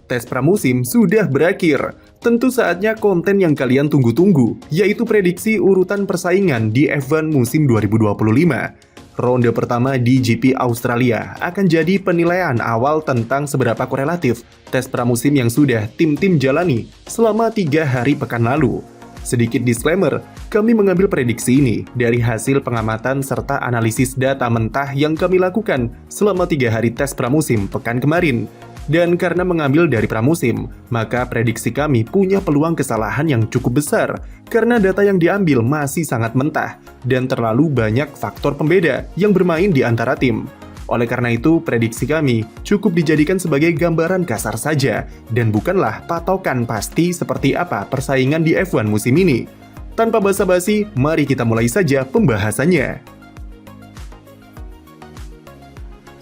tes pramusim sudah berakhir. Tentu saatnya konten yang kalian tunggu-tunggu, yaitu prediksi urutan persaingan di F1 musim 2025. Ronde pertama di GP Australia akan jadi penilaian awal tentang seberapa korelatif tes pramusim yang sudah tim-tim jalani selama 3 hari pekan lalu. Sedikit disclaimer, kami mengambil prediksi ini dari hasil pengamatan serta analisis data mentah yang kami lakukan selama 3 hari tes pramusim pekan kemarin. Dan karena mengambil dari pramusim, maka prediksi kami punya peluang kesalahan yang cukup besar karena data yang diambil masih sangat mentah dan terlalu banyak faktor pembeda yang bermain di antara tim. Oleh karena itu, prediksi kami cukup dijadikan sebagai gambaran kasar saja dan bukanlah patokan pasti seperti apa persaingan di F1 musim ini. Tanpa basa-basi, mari kita mulai saja pembahasannya.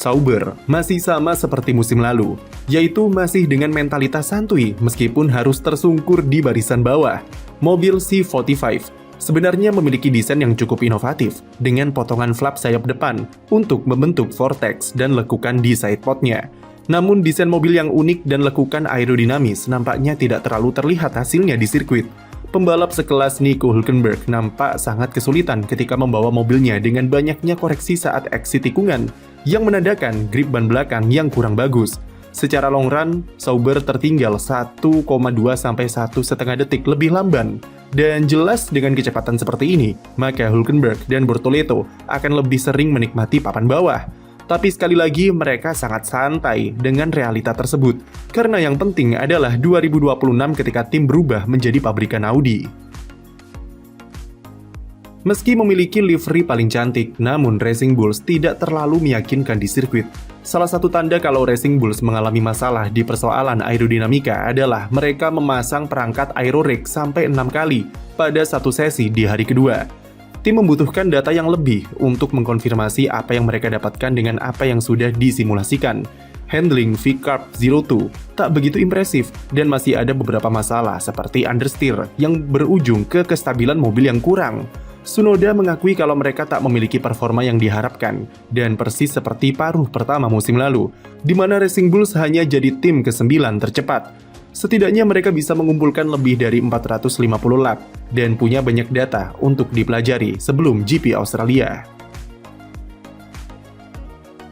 Sauber masih sama seperti musim lalu, yaitu masih dengan mentalitas santuy meskipun harus tersungkur di barisan bawah. Mobil C45 sebenarnya memiliki desain yang cukup inovatif dengan potongan flap sayap depan untuk membentuk vortex dan lekukan di sidepodnya. Namun desain mobil yang unik dan lekukan aerodinamis nampaknya tidak terlalu terlihat hasilnya di sirkuit. Pembalap sekelas Nico Hülkenberg nampak sangat kesulitan ketika membawa mobilnya dengan banyaknya koreksi saat exit tikungan yang menandakan grip ban belakang yang kurang bagus. Secara long run, Sauber tertinggal 1,2 sampai 1,5 detik lebih lamban. Dan jelas dengan kecepatan seperti ini, maka Hülkenberg dan Bortoleto akan lebih sering menikmati papan bawah. Tapi sekali lagi mereka sangat santai dengan realita tersebut, karena yang penting adalah 2026 ketika tim berubah menjadi pabrikan Audi. Meski memiliki livery paling cantik, namun Racing Bulls tidak terlalu meyakinkan di sirkuit. Salah satu tanda kalau Racing Bulls mengalami masalah di persoalan aerodinamika adalah mereka memasang perangkat aero rig sampai 6 kali pada satu sesi di hari kedua. Tim membutuhkan data yang lebih untuk mengkonfirmasi apa yang mereka dapatkan dengan apa yang sudah disimulasikan. Handling V-Carb 02 tak begitu impresif dan masih ada beberapa masalah seperti understeer yang berujung ke kestabilan mobil yang kurang. Tsunoda mengakui kalau mereka tak memiliki performa yang diharapkan, dan persis seperti paruh pertama musim lalu, di mana Racing Bulls hanya jadi tim ke-9 tercepat. Setidaknya mereka bisa mengumpulkan lebih dari 450 lap, dan punya banyak data untuk dipelajari sebelum GP Australia.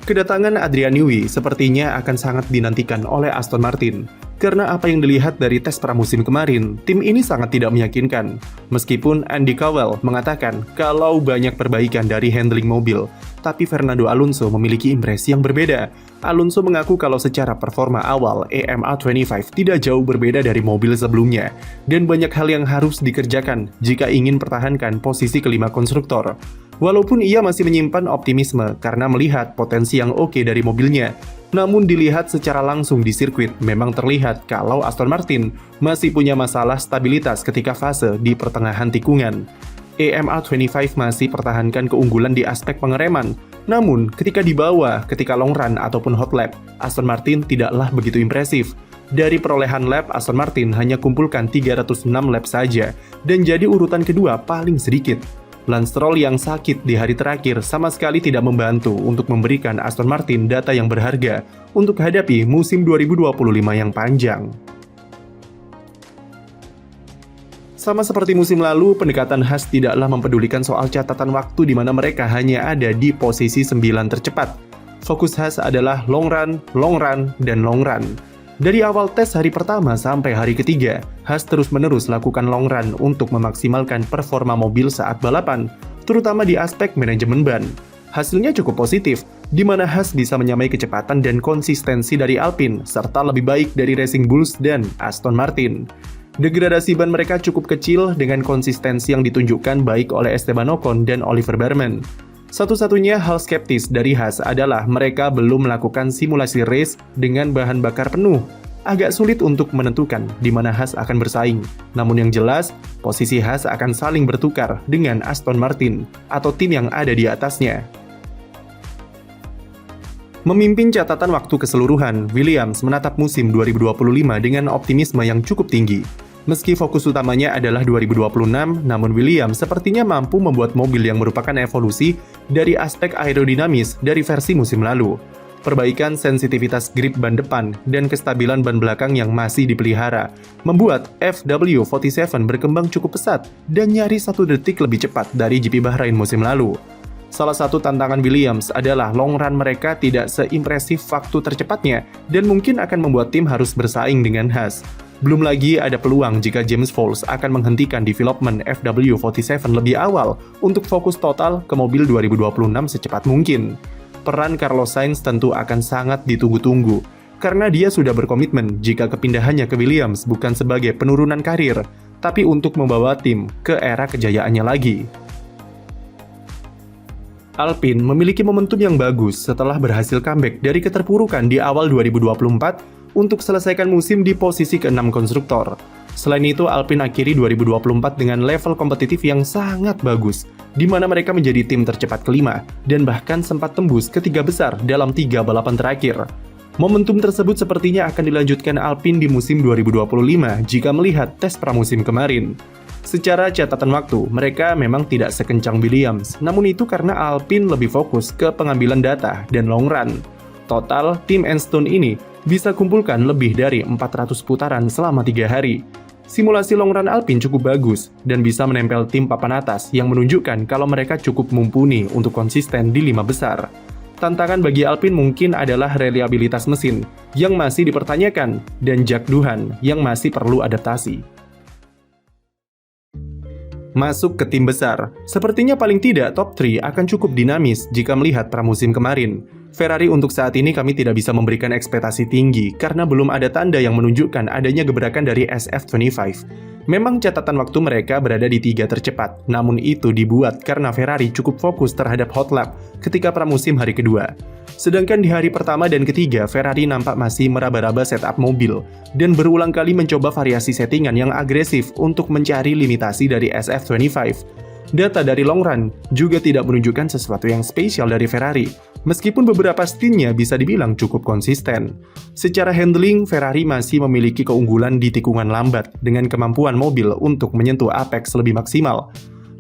Kedatangan Adrian Newey sepertinya akan sangat dinantikan oleh Aston Martin. Karena apa yang dilihat dari tes pramusim kemarin, tim ini sangat tidak meyakinkan. Meskipun Andy Cowell mengatakan kalau banyak perbaikan dari handling mobil, tapi Fernando Alonso memiliki impresi yang berbeda. Alonso mengaku kalau secara performa awal, EMA25 tidak jauh berbeda dari mobil sebelumnya, dan banyak hal yang harus dikerjakan jika ingin pertahankan posisi kelima konstruktor. Walaupun ia masih menyimpan optimisme karena melihat potensi yang oke dari mobilnya, namun dilihat secara langsung di sirkuit, memang terlihat kalau Aston Martin masih punya masalah stabilitas ketika fase di pertengahan tikungan. EMA25 masih pertahankan keunggulan di aspek pengereman, namun ketika di bawah, ketika long run ataupun hot lap, Aston Martin tidaklah begitu impresif. Dari perolehan lap, Aston Martin hanya kumpulkan 306 lap saja, dan jadi urutan kedua paling sedikit. Lance Stroll yang sakit di hari terakhir sama sekali tidak membantu untuk memberikan Aston Martin data yang berharga untuk hadapi musim 2025 yang panjang. Sama seperti musim lalu, pendekatan Haas tidaklah mempedulikan soal catatan waktu di mana mereka hanya ada di posisi 9 tercepat. Fokus Haas adalah long run, dan long run. Dari awal tes hari pertama sampai hari ketiga, Haas terus-menerus lakukan long run untuk memaksimalkan performa mobil saat balapan, terutama di aspek manajemen ban. Hasilnya cukup positif, di mana Haas bisa menyamai kecepatan dan konsistensi dari Alpine, serta lebih baik dari Racing Bulls dan Aston Martin. Degradasi ban mereka cukup kecil dengan konsistensi yang ditunjukkan baik oleh Esteban Ocon dan Oliver Bearman. Satu-satunya hal skeptis dari Haas adalah mereka belum melakukan simulasi race dengan bahan bakar penuh. Agak sulit untuk menentukan di mana Haas akan bersaing. Namun yang jelas, posisi Haas akan saling bertukar dengan Aston Martin atau tim yang ada di atasnya. Memimpin catatan waktu keseluruhan, Williams menatap musim 2025 dengan optimisme yang cukup tinggi. Meski fokus utamanya adalah 2026, namun Williams sepertinya mampu membuat mobil yang merupakan evolusi dari aspek aerodinamis dari versi musim lalu. Perbaikan sensitivitas grip ban depan dan kestabilan ban belakang yang masih dipelihara membuat FW47 berkembang cukup pesat dan nyaris 1 detik lebih cepat dari GP Bahrain musim lalu. Salah satu tantangan Williams adalah long run mereka tidak seimpresif waktu tercepatnya dan mungkin akan membuat tim harus bersaing dengan Haas. Belum lagi ada peluang jika James Vowles akan menghentikan development FW47 lebih awal untuk fokus total ke mobil 2026 secepat mungkin. Peran Carlos Sainz tentu akan sangat ditunggu-tunggu, karena dia sudah berkomitmen jika kepindahannya ke Williams bukan sebagai penurunan karir, tapi untuk membawa tim ke era kejayaannya lagi. Alpine memiliki momentum yang bagus setelah berhasil comeback dari keterpurukan di awal 2024 untuk selesaikan musim di posisi ke-6 konstruktor. Selain itu, Alpine akhiri 2024 dengan level kompetitif yang sangat bagus, di mana mereka menjadi tim tercepat kelima dan bahkan sempat tembus ke 3 besar dalam 3 balapan terakhir. Momentum tersebut sepertinya akan dilanjutkan Alpine di musim 2025 jika melihat tes pramusim kemarin. Secara catatan waktu, mereka memang tidak sekencang Williams, namun itu karena Alpine lebih fokus ke pengambilan data dan long run. Total, tim Enstone ini bisa kumpulkan lebih dari 400 putaran selama 3 hari. Simulasi long run Alpine cukup bagus dan bisa menempel tim papan atas yang menunjukkan kalau mereka cukup mumpuni untuk konsisten di 5 besar. Tantangan bagi Alpine mungkin adalah reliabilitas mesin yang masih dipertanyakan dan jak duhan yang masih perlu adaptasi. Masuk ke tim besar, sepertinya paling tidak top 3 akan cukup dinamis jika melihat pramusim kemarin. Ferrari untuk saat ini kami tidak bisa memberikan ekspektasi tinggi karena belum ada tanda yang menunjukkan adanya gebrakan dari SF25. Memang catatan waktu mereka berada di 3 tercepat, namun itu dibuat karena Ferrari cukup fokus terhadap hot lap ketika pramusim hari kedua. Sedangkan di hari pertama dan ketiga, Ferrari nampak masih meraba-raba setup mobil dan berulang kali mencoba variasi settingan yang agresif untuk mencari limitasi dari SF25. Data dari long run juga tidak menunjukkan sesuatu yang spesial dari Ferrari, meskipun beberapa stintnya bisa dibilang cukup konsisten. Secara handling, Ferrari masih memiliki keunggulan di tikungan lambat dengan kemampuan mobil untuk menyentuh apex lebih maksimal.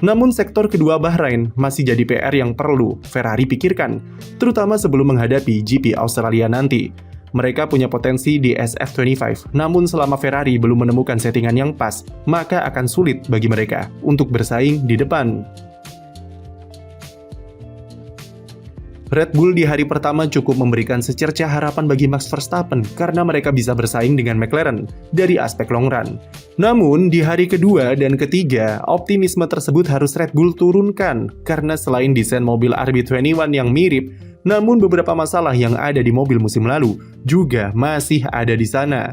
Namun sektor kedua Bahrain masih jadi PR yang perlu Ferrari pikirkan, terutama sebelum menghadapi GP Australia nanti. Mereka punya potensi di SF25, namun selama Ferrari belum menemukan settingan yang pas, maka akan sulit bagi mereka untuk bersaing di depan. Red Bull di hari pertama cukup memberikan secercah harapan bagi Max Verstappen karena mereka bisa bersaing dengan McLaren dari aspek long run. Namun, di hari kedua dan ketiga, optimisme tersebut harus Red Bull turunkan karena selain desain mobil RB21 yang mirip, namun beberapa masalah yang ada di mobil musim lalu juga masih ada di sana.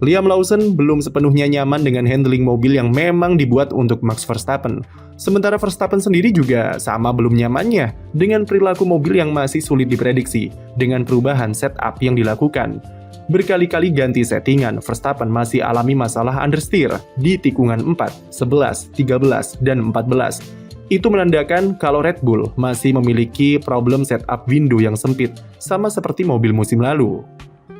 Liam Lawson belum sepenuhnya nyaman dengan handling mobil yang memang dibuat untuk Max Verstappen. Sementara Verstappen sendiri juga sama belum nyamannya dengan perilaku mobil yang masih sulit diprediksi dengan perubahan setup yang dilakukan. Berkali-kali ganti settingan, Verstappen masih alami masalah understeer di tikungan 4, 11, 13, dan 14. Itu menandakan kalau Red Bull masih memiliki problem setup window yang sempit, sama seperti mobil musim lalu.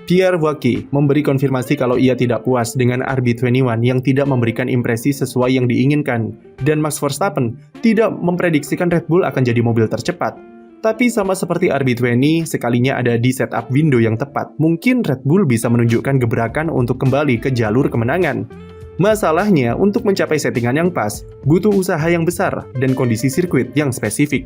Pierre Wacky memberi konfirmasi kalau ia tidak puas dengan RB21 yang tidak memberikan impresi sesuai yang diinginkan, dan Max Verstappen tidak memprediksikan Red Bull akan jadi mobil tercepat. Tapi sama seperti RB20, sekalinya ada di setup window yang tepat, mungkin Red Bull bisa menunjukkan gebrakan untuk kembali ke jalur kemenangan. Masalahnya, untuk mencapai settingan yang pas, butuh usaha yang besar dan kondisi sirkuit yang spesifik.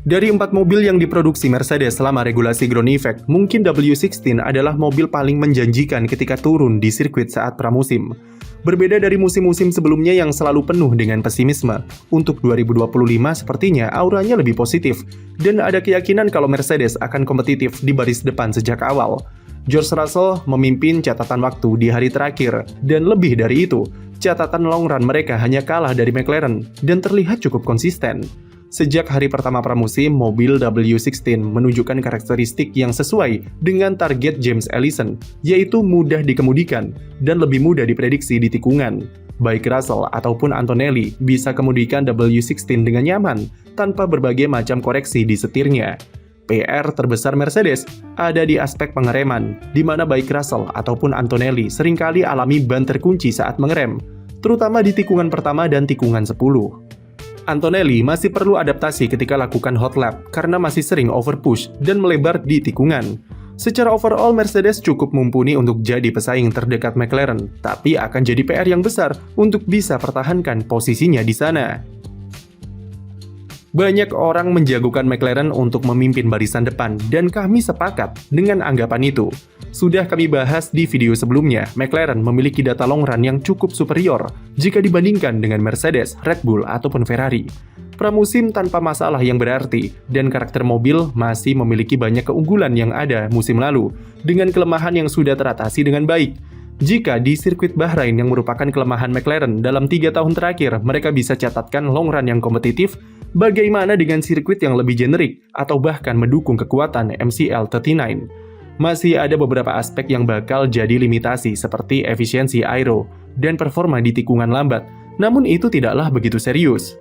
Dari 4 mobil yang diproduksi Mercedes selama regulasi ground effect, mungkin W16 adalah mobil paling menjanjikan ketika turun di sirkuit saat pramusim. Berbeda dari musim-musim sebelumnya yang selalu penuh dengan pesimisme, untuk 2025 sepertinya auranya lebih positif, dan ada keyakinan kalau Mercedes akan kompetitif di baris depan sejak awal. George Russell memimpin catatan waktu di hari terakhir, dan lebih dari itu, catatan long run mereka hanya kalah dari McLaren, dan terlihat cukup konsisten. Sejak hari pertama pramusim, mobil W16 menunjukkan karakteristik yang sesuai dengan target James Allison, yaitu mudah dikemudikan dan lebih mudah diprediksi di tikungan. Baik Russell ataupun Antonelli bisa kemudikan W16 dengan nyaman, tanpa berbagai macam koreksi di setirnya. PR terbesar Mercedes ada di aspek pengereman, di mana baik Russell ataupun Antonelli seringkali alami ban terkunci saat mengerem, terutama di tikungan pertama dan tikungan 10. Antonelli masih perlu adaptasi ketika lakukan hot lap karena masih sering overpush dan melebar di tikungan. Secara overall, Mercedes cukup mumpuni untuk jadi pesaing terdekat McLaren, tapi akan jadi PR yang besar untuk bisa pertahankan posisinya di sana. Banyak orang menjagokan McLaren untuk memimpin barisan depan, dan kami sepakat dengan anggapan itu. Sudah kami bahas di video sebelumnya, McLaren memiliki data long run yang cukup superior jika dibandingkan dengan Mercedes, Red Bull, ataupun Ferrari. Pramusim tanpa masalah yang berarti, dan karakter mobil masih memiliki banyak keunggulan yang ada musim lalu, dengan kelemahan yang sudah teratasi dengan baik. Jika di sirkuit Bahrain yang merupakan kelemahan McLaren dalam 3 tahun terakhir, mereka bisa catatkan long run yang kompetitif, bagaimana dengan sirkuit yang lebih generik atau bahkan mendukung kekuatan MCL39? Masih ada beberapa aspek yang bakal jadi limitasi seperti efisiensi aero dan performa di tikungan lambat, namun itu tidaklah begitu serius.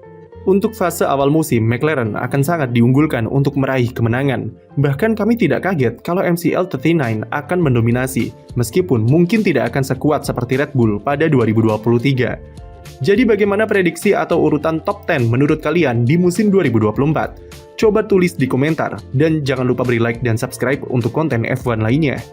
Untuk fase awal musim, McLaren akan sangat diunggulkan untuk meraih kemenangan. Bahkan kami tidak kaget kalau MCL39 akan mendominasi, meskipun mungkin tidak akan sekuat seperti Red Bull pada 2023. Jadi bagaimana prediksi atau urutan top 10 menurut kalian di musim 2024? Coba tulis di komentar, dan jangan lupa beri like dan subscribe untuk konten F1 lainnya.